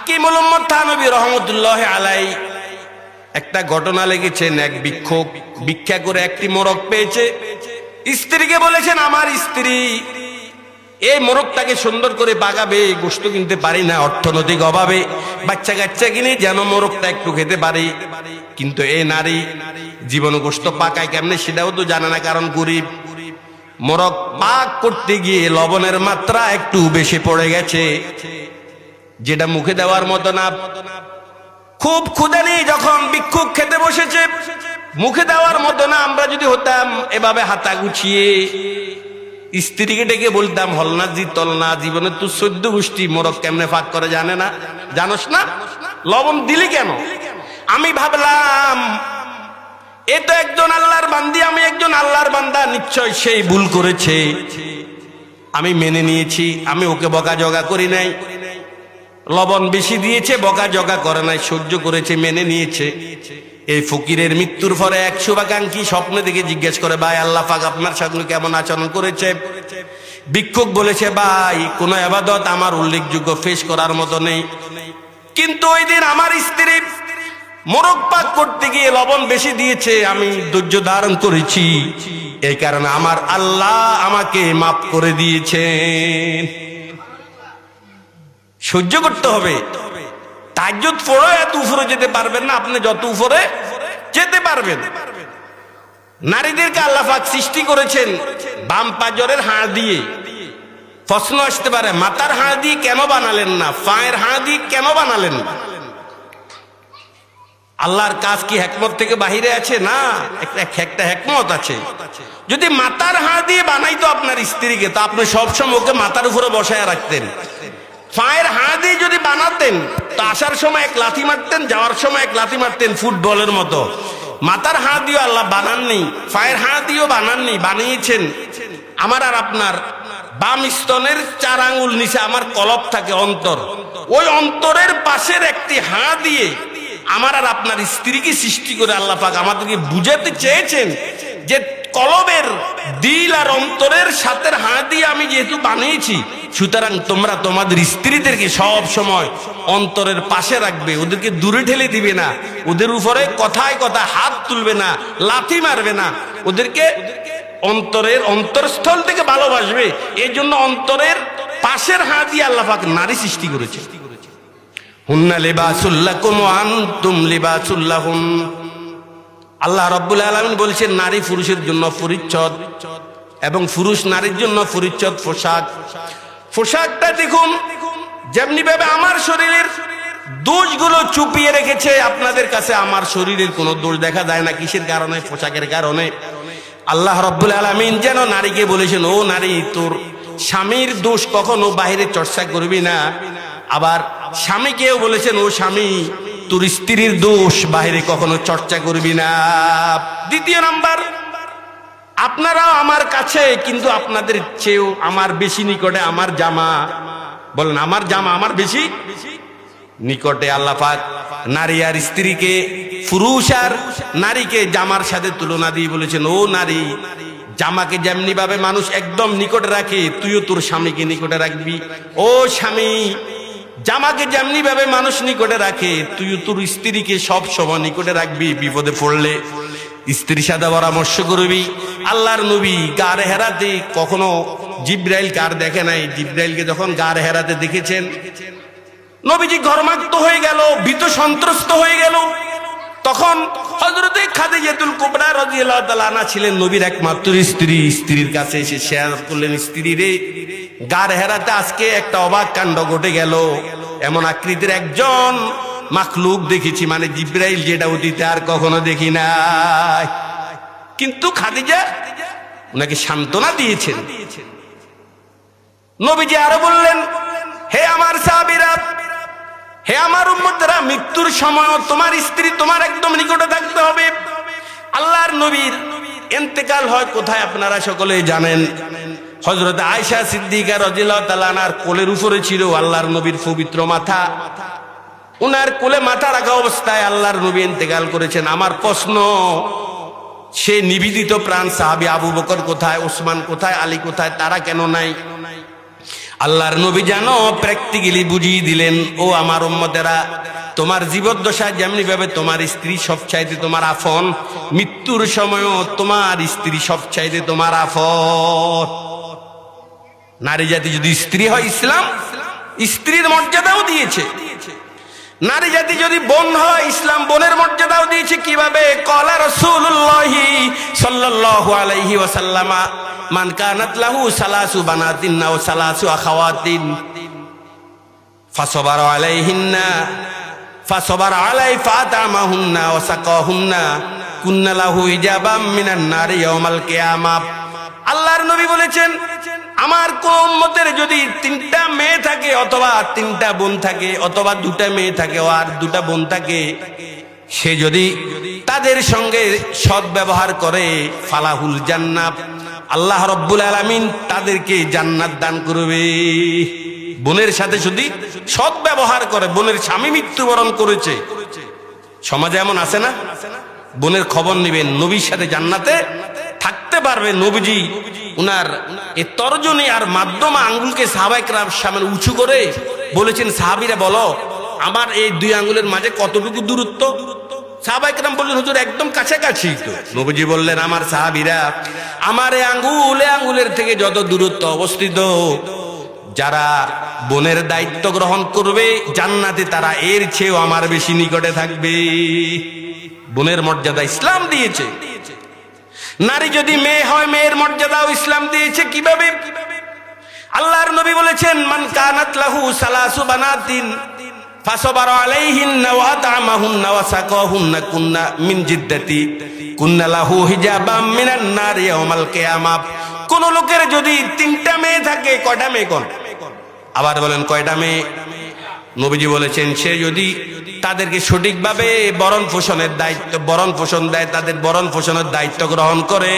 হাকিমুল উম্মত থানবী রহমতুল্লাহ আলাই একটা ঘটনা লিখেছেন। এক ভিক্ষুক ভিক্ষা করে একটি মোরগ পেয়েছে, স্ত্রীকে বলেছেন আমার স্ত্রী এই মোরগটাকে সুন্দর করে বাগাবে, গোশত কিনতে পারি না, অর্থনৈতিক অভাবে বাচ্চা কাচ্চা কিনে যেন মোরগটা একটু খেতে পারি। কিন্তু এই নারী জীবন গোশত পাকায় কেমনে সেটাও তো জানে না, কারণ গরিব। মোরগ পাক করতে গিয়ে লবণের মাত্রা একটু বেশি পড়ে গেছে, যেটা মুখে দেওয়ার মতো না। খুব ক্ষুধা নেই, যখন ভিক্ষুক খেতে বসেছে মুখে দেওয়ার মতো না। আমরা যদি হতাম এভাবে হাতা গুছিয়ে স্ত্রীকে ডেকে বলতাম হলনা জি তলনা, জীবনে তুই 14 গোষ্ঠী মোরগ কেমনে ফাঁক করে জানে না, জানোস না, লবণ দিলি কেন? আমি ভাবলাম এ তো একজন আল্লাহর বান্দি, আমি একজন আল্লাহর বান্দা, নিশ্চয় সেই ভুল করেছে। আমি মেনে নিয়েছি, আমি ওকে বকাঝকা করি নাই। লবণ বেশি দিয়েছে, বকাঝকা করে নাই, সহ্য করেছে, মেনে নিয়েছে। এই ফকিরের মৃত্যুর পরে এক শুভাকাঙ্ক্ষী স্বপ্নে দেখে জিজ্ঞেস করে, ভাই আল্লাহ পাক আপনার সঙ্গে কেমন আচরণ করেছে? ভিক্ষুক বলেছে, ভাই কোন ইবাদত আমার উল্লেখযোগ্য পেশ করার মতো নেই, কিন্তু ওই দিন আমার স্ত্রী মোরগ পাক করতে গিয়ে লবণ বেশি দিয়েছে, আমি ধৈর্য ধারণ করেছি, এই কারণে আমার আল্লাহ আমাকে মাফ করে দিয়েছেন। সহ্য করতে হবে। তাহাজ্জুদ পড়ে এত উপরে যেতে পারবেন না, আপনি যত উপরে যেতে পারবেন। নারীদেরকে আল্লাহ পাক সৃষ্টি করেছেন বাম পাজরের হাড় দিয়ে। প্রশ্ন আসতে পারে মাথার হাড় দিয়ে কেন বানালেন না, পায়ের হাড় দিয়ে কেন বানালেন না? আল্লাহর কাজ কি হিকমত থেকে বাহিরে আছে? না, একটা হিকমত আছে। যদি মাথার হাড় দিয়ে বানাইতো আপনার স্ত্রীকে, তো আপনি সবসময় ওকে মাথার উপরে বসায় রাখতেন। পায়ের হাড় দিয়ে যদি বানাতেন তো আসার সময় এক লাথি মারতেন, যাওয়ার সময় এক লাথি মারতেন, ফুটবলের মতো। মাথার হাড় দিয়ে আল্লাহ বানাননি, পায়ের হাড় দিয়েও বানাননি, বানিয়েছেন আমার আর আপনার বাম স্তনের 4 আঙ্গুল নিচে আমার কলব থাকে, অন্তর। ওই অন্তরের পাশের একটি হাড় দিয়ে আমার আর আপনার স্ত্রীকে সৃষ্টি করে আল্লাহ পাক আমাদেরকে বুঝাতে চেয়েছেন যে কলবের দিল আর অন্তরের সাথে হাড় দিয়ে আমি যেহেতু বানিয়েছি, সুতরাং তোমরা তোমাদের স্ত্রীদেরকে সব সময় অন্তরের পাশে রাখবে, ওদেরকে দূরে ঠেলে দিবে না, ওদের উপরে কথায় কথা হাত তুলবে না, লাথি মারবে না, ওদেরকে অন্তরের অন্তরস্থল থেকে ভালোবাসবে। এই জন্য অন্তরের পাশের হাত দিয়ে আল্লাহ পাক নারী সৃষ্টি করেছে। হুন্না লিবাসুল লাকুম ওয়া আনতুম লিবাসুল লাহুম। আল্লাহ রাব্বুল আলামিন বলেছেন নারী পুরুষের জন্য পরিচ্ছদ এবং পুরুষ নারীর জন্য পরিচ্ছদ পোশাক। পোশাকটা দেখুন যেমনি ভাবে আমার শরীরের দোষগুলো চুপিয়ে রেখেছে, আপনাদের কাছে আমার শরীরের কোনো দোষ দেখা যায় না। কিসের কারণে? পোশাকের কারণে। আল্লাহ রাব্বুল আলামিন যেন নারীকে বলেছেন, ও নারী তোর স্বামীর দোষ কখনো বাহিরে চর্চা করবি না। আবার স্বামীকেও বলেছেন, ও স্বামী তোর স্ত্রীর দোষ বাহিরে কখনো চর্চা করবি না। দ্বিতীয় নাম্বার, আপনারাও আমার কাছে, কিন্তু আপনাদের চেয়েও আমার বেশি নিকটে আমার জামা। বলেন আমার জামা আমার বেশি নিকটে। আল্লাহ পাক নারী আর স্ত্রীকে, পুরুষ আর নারীকে জামার সাথে তুলনা দিয়ে বলেছেন, ও নারী জামাকে যেমনি ভাবে মানুষ একদম নিকটে রাখে, তুইও তোর স্বামীকে নিকটে রাখবি। ও স্বামী জামাকে যেমনি ভাবে মানুষ নিকটে রাখে, তুইও তোর স্ত্রীকে সব সময় নিকটে রাখবি। বিপদে পড়লে স্ত্রীর সাথে পরামর্শ করবি। আল্লাহর নবী গার হেরাতে কখনো জিব্রাইল কার দেখে নাই, জিব্রাইলকে যখন গার হেরাতে দেখেছেন নবীজি ঘর্মাক্ত হয়ে গেল, ভীত সন্ত্রস্ত হয়ে গেল। তখন হযরতে খাদিজাতুল কুবরা রাদিয়াল্লাহু তাআলা আনহা ছিলেন নবীর একমাত্র স্ত্রী। স্ত্রীর কাছে এসে শেয়ার করলেন, স্ত্রী রে গার হেরাতে আজকে একটা অবাক কাণ্ড ঘটে গেল, এমন আকৃতির একজন মাখলুক দেখেছি, মানে জিব্রাইল, যেটা অতীতে আর কখনো দেখি নাই। কিন্তু খাদিজা ওনাকে সান্ত্বনা দিয়েছেন। নবীজি আরো বললেন, হে আমার সাহাবীরা, হে আমার উম্মতরা, মৃত্যুর সময় তোমার স্ত্রী তোমার একদম নিকটে থাকতে হবে। আল্লাহর নবীর ইন্তেকাল হয় কোথায় আপনারা সকলেই জানেন। হযরত আয়েশা সিদ্দিকা রাদিয়াল্লাহু তাআলা আনহার কোলের উপরে ছিল আল্লাহর নবীর পবিত্র মাথা। উনার কোলে মাথা রাখা অবস্থায় আল্লাহর নবী ইন্তেকাল করেছেন। আমার প্রশ্ন, সে নিবেদিত প্রাণ সাহাবী আবু বকর কোথায়, ওসমান কোথায়, আলী কোথায়, তারা কেন নাই? আল্লাহর নবী জানো প্র্যাকটিক্যালি বুঝিয়ে দিলেন, ও আমার উম্মতেরা, তোমার জীবদ্দশায় যেমনি ভাবে তোমার স্ত্রী সবচাইতে তোমার আপন, মৃত্যুর সময়ও তোমার স্ত্রী সবচাইতে তোমার আপন। নারী জাতি যদি স্ত্রী হয়, ইসলাম স্ত্রীর মর্যাদাও দিয়েছে। নারী জাতি যদি বোন হয়, ইসলাম বোনের মর্যাদাও দিয়েছে। কিভাবে? ক্বালা রাসূলুল্লাহি সাল্লাল্লাহু আলাইহি ওয়াসাল্লাম, মান কানাত লাহু সালাসু বানাতিন আও সালাসু আখাওয়াতিন ফাসাবারা আলাইহিন্না ফাসাবারা আলাই ফাতামাহুন্না ওয়া সাকাহুন্না কুন্না লাহু ইজাবাম মিনান নারি ইয়াউমাল কিয়ামাহ। আল্লাহর নবী বলেছেন, আমার কোন উম্মতের যদি 3টা মেয়ে থাকে, অথবা 3টা বোন থাকে, অথবা 2টা মেয়ে থাকে আর 2টা বোন থাকে, সে যদি তাদের সঙ্গে সৎ ব্যবহার করে, ফালাহুল জান্নাত, আল্লাহ রাব্বুল আলামিন তাদেরকে জান্নাত দান করবে। বোনের সাথে যদি সৎ ব্যবহার করে, বোনের স্বামী মৃত্যুবরণ করেছে, সমাজে এমন আছে না? বোনের খবর নেবেন, নবীর সাথে জান্নাতে থাকতে পারবে। নবীজি উনার এই তর্জনী আর মাধ্যমা আঙ্গুলকে সাহাবায়ে কেরাম সামনে উঁচু করে বলেছেন, সাহাবীরা বলো আমার এই 2 আঙ্গুলের মাঝে কতটুকু দূরত্ব? সাহাবায়ে কেরাম বললেন, হুজুর একদম কাছাকাছি তো। নবীজি বললেন, আমার সাহাবীরা, আমার এই আঙ্গুলের থেকে যত দূরত্ব অবস্থিত, যারা বোনের দায়িত্ব গ্রহণ করবে জান্নাতে, তারা এর চেয়েও আমার বেশি নিকটে থাকবে। বোনের মর্যাদা ইসলাম দিয়েছে। নারী যদি মেয়ে হয়, মেয়ের মর্যাদাও ইসলাম দিয়েছে। কিভাবে? আল্লাহর নবী বলেছেন, মান কানাত লাহু সালাসু বানাতিন ফাসাবারা আলাইহিন্না ওয়া আত'আমাহুন্না ওয়া সাকাহুন্না কুন্না মিন জিদ্দাতি কুন্না লাহু হিজাবাম মিনান নার ইয়াউমাল কিয়ামাহ। কোন লোকের যদি 3টা মেয়ে থাকে, কয়টা মেয়ে? কোন? আবার বলেন, কয়টা মেয়ে? নবীজি বলেছেন, সে যদি তাদেরকে সঠিকভাবে বরণ পোষণের দায়িত্ব দেয়, তাদের বরণ পোষণের দায়িত্ব গ্রহণ করে,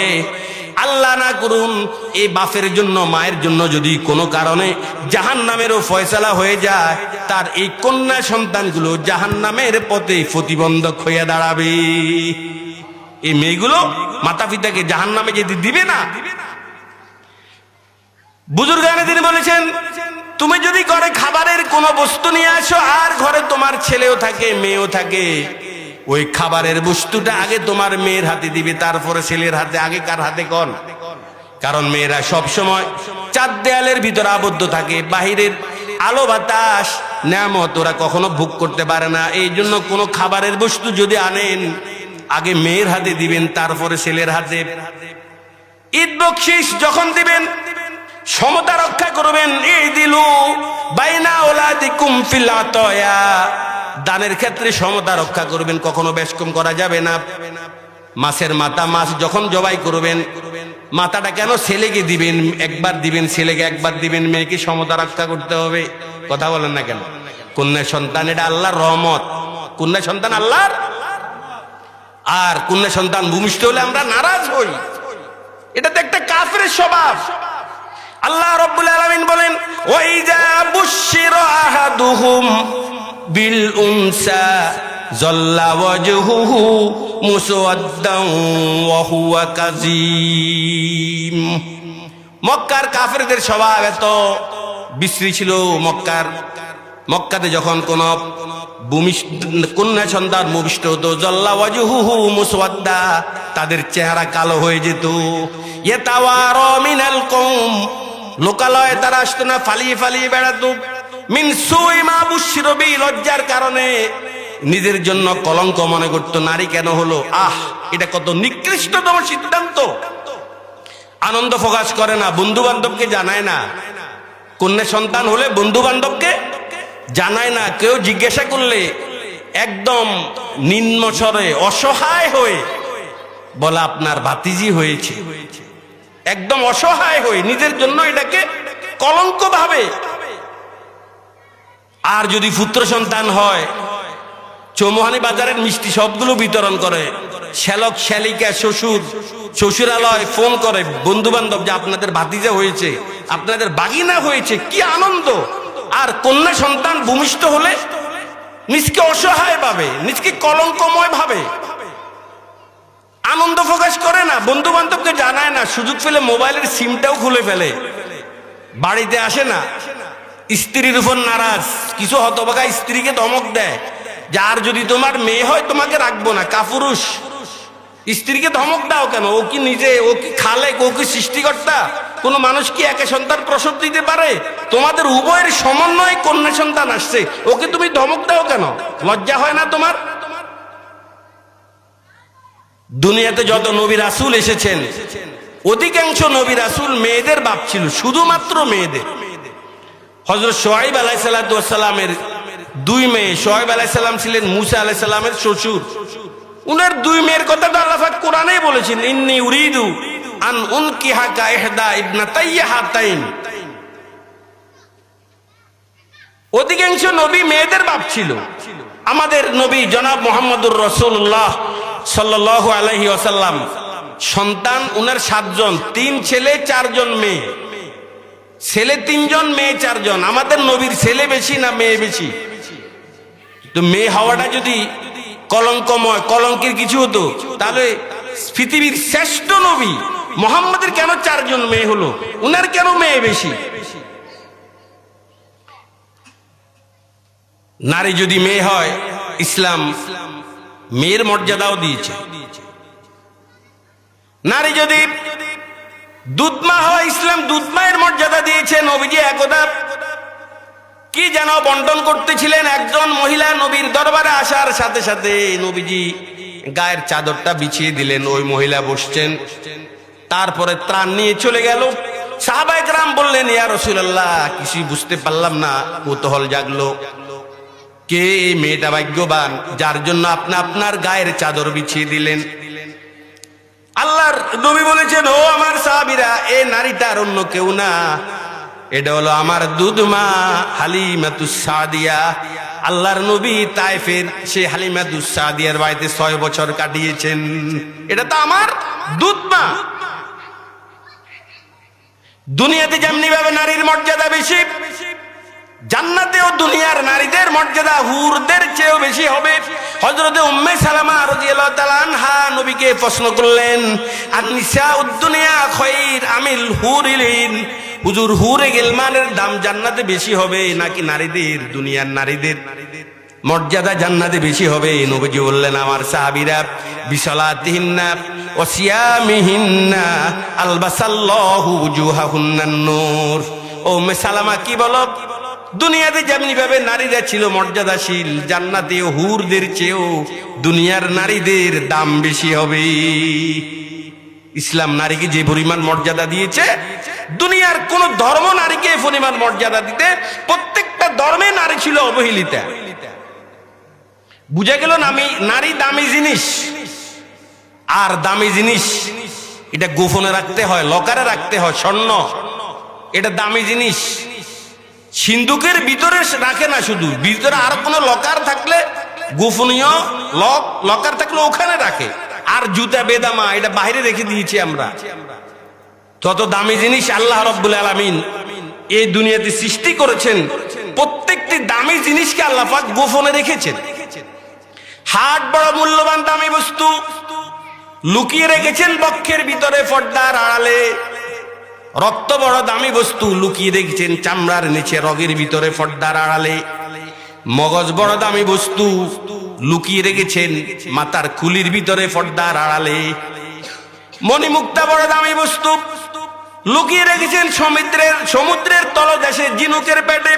আল্লাহ না করুন এই বাপের জন্য মায়ের জন্য যদি কোনো কারণে জাহান্নামেরও ফয়সালা হয়ে যায়, তার এই কন্যা সন্তানগুলো জাহান্নামের পথে প্রতিবন্ধক হয়ে দাঁড়াবে। এই মেয়েগুলো মাতা পিতাকে জাহান্নামে যেতে দিবে না। বুজুর্গানে তিনি বলেছেন, তুমি যদি ঘরে খাবারের কোনো বস্তু নিয়ে আসো, আর ঘরে তোমার ছেলেও থাকে মেয়েও থাকে, ওই খাবারের বস্তুটা আগে তোমার মেয়ের হাতে দিবে, তারপরে ছেলের হাতে। আগে কার হাতে? কোন? কারণ মেয়েরা সব সময় 4 দেয়ালের ভিতরে আবদ্ধ থাকে, বাহিরের আলো বাতাস নেয়ামত ওরা কখনো ভোগ করতে পারে না। এই জন্য কোনো খাবারের বস্তু যদি আনেন, আগে মেয়ের হাতে দিবেন, তারপরে ছেলের হাতে। ঈদ বকশিস যখন দিবেন, সমতা রক্ষা করবেন। ইদিলু বাইনা আওলাদিকুম ফিল আতায়া, দানের ক্ষেত্রে সমতা রক্ষা করবেন, কখনো বেশ কম করা যাবে না। মাছের মাথা, মাছ যখন জবাই করবেন, মাথাটা কেন ছেলেকে দিবেন? একবার দিবেন ছেলেকে, একবার দিবেন মেয়েকে। সমতা রক্ষা করতে হবে। কথা বলেন না কেন? কন্যা সন্তান এটা আল্লাহর রহমত। কন্যা সন্তান আল্লাহর, আর কন্যা সন্তান ভূমিষ্ঠ হলে আমরা নারাজ হই। এটা তো একটা কাফেরের স্বভাব। আল্লাহ রাব্বুল আলামিন বলেন, ওয়া ইযা বুশশিরা আহাদুহুম বিল উনসা যাল্লা ওয়াজহুহু মুসওয়াদ্দান ওয়া হুয়া কাযীম। মক্কার কাফেরদের স্বভাব এত বিশ্রী ছিল। মক্কাতে যখন কোন কন্যা সন্তান ভূমিষ্ঠ হতো, যাল্লা ওয়াজহুহু মুসওয়াদ্দা, তাদের চেহারা কালো হয়ে যেত। ইয়াতাওয়ারা মিনাল কওম, লোকালয়ে তারা আসতো না, ফালিয়ে ফালিয়ে বেড়াতো। মিন সুই মা বুশশিরা বিহি, লজ্জার কারণে নিজের জন্য কলঙ্ক মনে করতো। নারী কেন হলো? এটা কত নিকৃষ্টতম সিদ্ধান্ত। আনন্দ প্রকাশ করে না, বন্ধু বান্ধবকে জানায় না। কন্যা সন্তান হলে বন্ধু বান্ধবকে জানায় না। কেউ জিজ্ঞাসা করলে একদম নিম্ন স্বরে অসহায় হয়ে বলা, আপনার ভাতিজি হয়েছে। একদম অসহায় হয়ে নিজের জন্য এটাকে কলঙ্ক ভাবে। আর যদি পুত্র সন্তান হয়, চৌমুহানি বাজারের মিষ্টি সবগুলো বিতরণ করে। শ্যালক শ্যালিকা শ্বশুরালয় ফোন করে বন্ধু বান্ধব যে আপনাদের ভাতিজা হয়েছে, আপনাদের বাগিনা হয়েছে, কি আনন্দ। আর কন্যা সন্তান ভূমিষ্ঠ হলে নিজকে অসহায় ভাবে, নিজকে কলঙ্কময় ভাবে, আনন্দ প্রকাশ করে না, বন্ধু বান্ধবকে জানায় না। সুযোগ পেলে মোবাইলের সিমটাও খুলে ফেলে, বাড়িতে আসে না। স্ত্রীর উপর নারাজ, কিছু হতভাগা স্ত্রীকে ধমক দেয়, যার যদি তোমার মেয়ে হয় তোমাকে রাখবো না, কাপুরুষ। স্ত্রীকে ধমক দাও কেন? ও কি নিজে, ও কি খালেক, ও কি সৃষ্টিকর্তা? কোন মানুষ কি একে সন্তান প্রসব দিতে পারে? তোমাদের উভয়ের সমন্বয়ে কন্যা সন্তান আসছে, ওকে তুমি ধমক দাও কেন? লজ্জা হয় না তোমার? দুনিয়াতে যত নবী রাসূল এসেছেন অধিকাংশ নবী রাসূল মেয়েদের বাপ ছিল, শুধুমাত্র মেয়েদের। হযরত শুআয়ব আলাইহিস সালামের দুই মেয়ে, শুআয়ব আলাইহিস সালাম ছিলেন মূসা আলাইহিস সালামের শ্বশুর, উনার দুই মেয়ের কথা তো আল্লাহ পাক কোরআনেই বলেছেন, ইন্নী উরিদু আন উনকিহাকা ইহদা ইবনাতাইয়া হাতাইন। অধিকাংশ নবী মেয়েদের বাপ ছিল। আমাদের নবী জনাব মুহাম্মদুর রাসূলুল্লাহ সাল্লাল্লাহু আলাইহি ওয়াসাল্লাম সন্তান উনার 7 জন, 3 ছেলে 4 জন মেয়ে। ছেলে 3 জন, মেয়ে 4 জন। আমাদের নবীর ছেলে বেশি না মেয়ে বেশি? তো মেয়ে হওয়াটা যদি কলঙ্কময়, কলঙ্কের কিছু হতো, তাহলে পৃথিবীর শ্রেষ্ঠ নবী মুহাম্মদের কেন 4 জন মেয়ে হলো? উনার কেন মেয়ে বেশি? নারী যদি মেয়ে হয়, ইসলাম মেয়ের মর্যাদাও দিয়েছে। নারী যদি দুধমা হয়, ইসলাম দুধমায়ের মর্যাদা দিয়েছে। নবীজি একদা কি যেন বন্টন করতেছিলেন, একজন মহিলা নবীর দরবারে আসার সাথে সাথে নবীজি গায়ের চাদরটা বিছিয়ে দিলেন, ওই মহিলা বসছেন, তারপরে ত্রাণ নিয়ে চলে গেল। সাহাবায়ে কেরাম বললেন, ইয়া রাসূলুল্লাহ, কিছুই বুঝতে পারলাম না। কৌতূহল জাগলো, কে এই মেয়েটা ভাগ্যবান যার জন্য আপনি আপনার গায়ের চাদর বিছিয়ে দিলেন? আল্লাহর নবী বলেছেন, ও আমার সাহাবীরা, এই নারীটা আর অন্য কেউ না, এটা হলো আমার দুধমা হালিমাতুস সাদিয়া। আল্লাহর নবী তায়েফের সেই হালিমাতুস সাদিয়ার বাড়িতে 6 বছর কাটিয়েছেন। এটা তো আমার দুধমা। দুনিয়াতে যেমনি ভাবে নারীর মর্যাদা বেশি, জান্নাতেও দুনিয়ার নারীদের মর্যাদা হুরদের চেয়েও বেশি হবে। হযরতে উম্মে সালামা রাদিয়াল্লাহু তাআলা আনহা নবীকে প্রশ্ন করলেন, আন-নিসাউদ দুনিয়া খায়র আমিল হুরিলিন? হুজুর, হুরে গিলমানের দাম জান্নাতে বেশি হবে নাকি নারীদের, দুনিয়ার নারীদের মর্যাদা জান্নাতে বেশি হবে? নবীজি বললেন, আমার সাহাবীরা, বিসালাতিহিন্না ওয়া সিয়ামিহিন্না আলবাসাল্লাহু উজুহাহুন্নান নূর। ও উম্মে সালামা, কি বলো? দুনিয়াতে যেমনি ভাবে নারীরা ছিল মর্যাদাশীল, জান্নাতেও হুরদের চেয়েও দুনিয়ার নারীদের দাম বেশি হবে। ইসলাম নারীকে যে পরিমাণ মর্যাদা দিয়েছে, দুনিয়ার কোন ধর্ম নারীকে এই পরিমাণ মর্যাদা দিতে, প্রত্যেকটা ধর্মে নারী ছিল অবহেলিতা। বুঝা গেল নারী দামি জিনিস। আর দামি জিনিস এটা গোপনে রাখতে হয়, লকারে রাখতে হয়। স্বর্ণ এটা দামি জিনিস, সিন্ধুকের ভিতরে রাখে না, শুধু ভিতরে আর কোনো লকার থাকলে, গোপনীয় লকার থাকলে ওখানে রাখে। আর জুতা বেদামা এটা বাইরে রেখে দিয়েছি আমরা। তত দামি জিনিস আল্লাহ রাব্বুল আলামিন এই দুনিয়াতে সৃষ্টি করেছেন, প্রত্যেকটি দামি জিনিসকে আল্লাহ পাক গোপনে রেখেছেন। হাট বড় মূল্যবান দামি বস্তু লুকিয়ে রেখেছেন বক্ষের ভিতরে, পর্দার আড়ালে। রক্ত বড় দামি বস্তু লুকিয়ে রেখেছেন চামড়ার নিচে, রগের ভিতরে, পর্দার আড়ালে। মগজ বড় দামি বস্তু লুকিয়ে রেখেছেন মাথার খুলির ভিতরে, পর্দার আড়ালে। মণিমুক্তা বড় দামি বস্তু লুকিয়ে রেখেছেন সমুদ্রের তলদেশে, ঝিনুকের পেটে।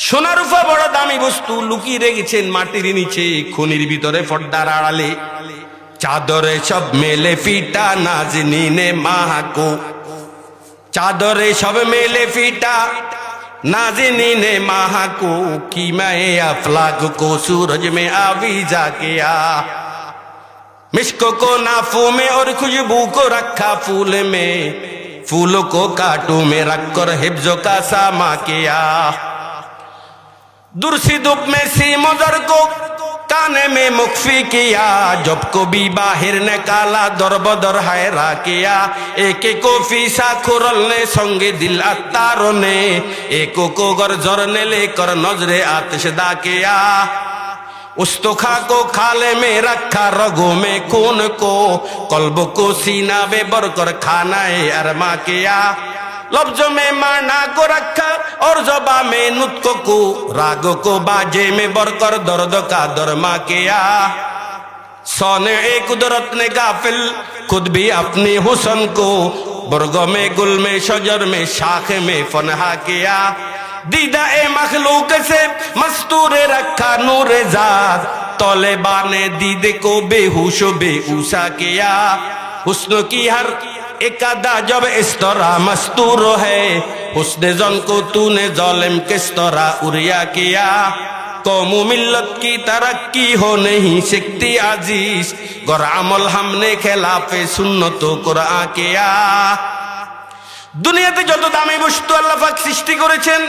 সোনারূপা বড় দামি বস্তু লুকিয়ে রেখেছেন মাটির নিচে, খনির ভিতরে, পর্দার আড়ালে। চাদরে সব মেলে ফিটা নাজনীনে মাহাকো, চাদরে সব মেলে ফিটা नाज़नीने माह को की मैं अफलाक को सूरज में आवीजा किया, मिश्क को नाफू में और खुशबू को रखा फूल में, फूलों को कांटों में रखकर हिफ्ज़ का सामा किया। दुर्सी धूप में सी मुज़र को काने में मुख्फी किया, जब को भी बाहर निकाला दर बदर हैरा किया। एक को फीसा खुरलने संगे दिल अत्तारों ने, एक को गर्जर ने लेकर नजरे आतिशदा किया। उस्तखा को खाले में रखा रगों में खून को, कल्ब को सीना में भर कर खाना अरमा किया। लफ्ज में माना को रखा और ज़ुबां में नुत्क को, राग को बाजे में बरकर दर्द का दरमा किया। सोने एक कुदरत ने गाफिल खुद भी अपनी हुस्न को, बुर्ग में गुल में शजर में शाख में फनहा किया। दीदा ए मखलूक से मस्तूर रखा नूर जात, तौलेबा ने दीदे को बेहोश बेऊसा किया। हुस्न की हर एक अदा जब इस तरह मस्तूर है, हुस्न जन को तूने जालिम किस तरह उरिया किया। कौमो मिल्लत की तरक्की हो नहीं सकती अजीज, गर अमल हमने खिलाफे सुन्नत कुरान किया। দুনিয়াতে যত দামি বস্তু আল্লাহ পাক সৃষ্টি করেছেন,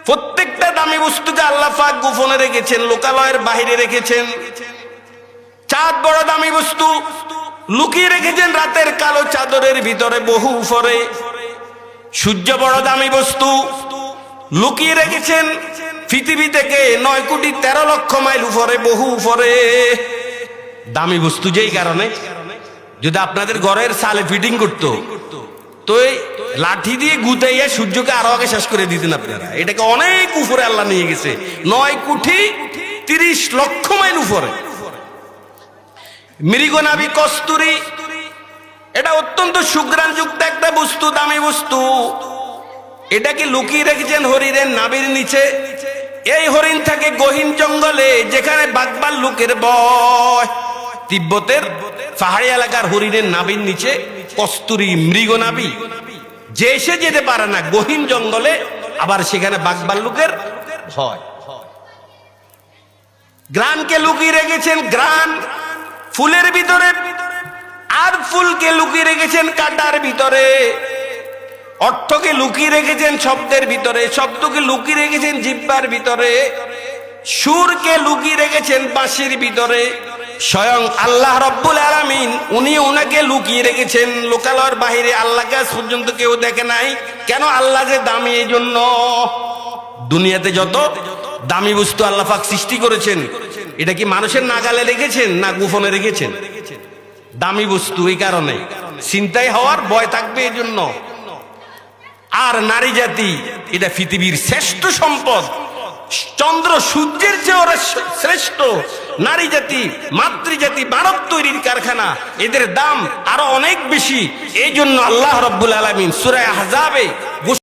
প্রত্যেকটা দামি বস্তুকে আল্লাহ পাক গোপনে রেখেছেন, লোকালয়ের বাইরে রেখেছেন। চাঁদ বড় দামি বস্তু, লুকিয়ে রেখেছেন রাতের কালো চাদরের ভিতরে বহু উপরে। সূর্য বড় দামি বস্তু, লুকিয়ে রেখেছেন পৃথিবী থেকে 9,13,00,000 মাইল উপরে, বহু উপরে। দামি বস্তু যেই কারণে যদি আপনাদের ঘরের সালে ফিটিং করতো তো লাঠি দিয়ে গুতাইয়া সূর্যকে আরো আগে শেষ করে দিতেন আপনারা। এটাকে অনেক উপরে আল্লাহ নিয়ে গেছে, 9,30,00,000 মাইল উপরে। মৃগনাভি কস্তুরী, এটা অত্যন্ত সুঘ্রাণযুক্ত একটা বস্তু, দামি বস্তু। এটাকে লুকিয়ে রেখেছেন হরিণের নাভির নিচে। এই হরিণ থাকে গহীন জঙ্গলে, যেখানে বাঘভাল্লুকের ভয়। তিব্বতের পাহাড়ি এলাকার হরিণের নাভির নিচে কস্তুরী মৃগনাভি, যে এসে যেতে পারে না গহীন জঙ্গলে, আবার সেখানে বাঘভাল্লুকের ভয়। গ্রানকে লুকিয়ে রেখেছেন গ্রান ফুলের ভিতরে, আর ফুলকে লুকিয়ে রেখেছেন কাঁটার ভিতরে। অর্থকে লুকিয়ে রেখেছেন শব্দের ভিতরে, শব্দকে লুকিয়ে রেখেছেন জিহ্বার ভিতরে, সুরকে লুকিয়ে রেখেছেন বাঁশির ভিতরে। স্বয়ং আল্লাহ রব্বুল আলামিন উনি ওনাকে লুকিয়ে রেখেছেন লোকালয়ের বাহিরে। আল্লাহকে আজ পর্যন্ত কেউ দেখে নাই। কেন? আল্লাহ যে দামি, এই জন্য। দুনিয়াতে যত দামি বস্তু আল্লাহ পাক সৃষ্টি করেছেন, এটা কি মানুষের নাগালে রেখেছেন না গোপনে রেখেছেন? দামি বস্তু, এই কারণে চিন্তাই হওয়ার ভয় থাকবে, এই জন্য। আর নারী জাতি এটা পৃথিবীর শ্রেষ্ঠ সম্পদ, চন্দ্র সূর্যের চেয়ে ওরা শ্রেষ্ঠ। নারী জাতি, মাতৃজাতি মানব তৈরির কারখানা, এদের দাম আরো অনেক বেশি। এই জন্য আল্লাহ রাব্বুল আলামিন সূরা আহজাবে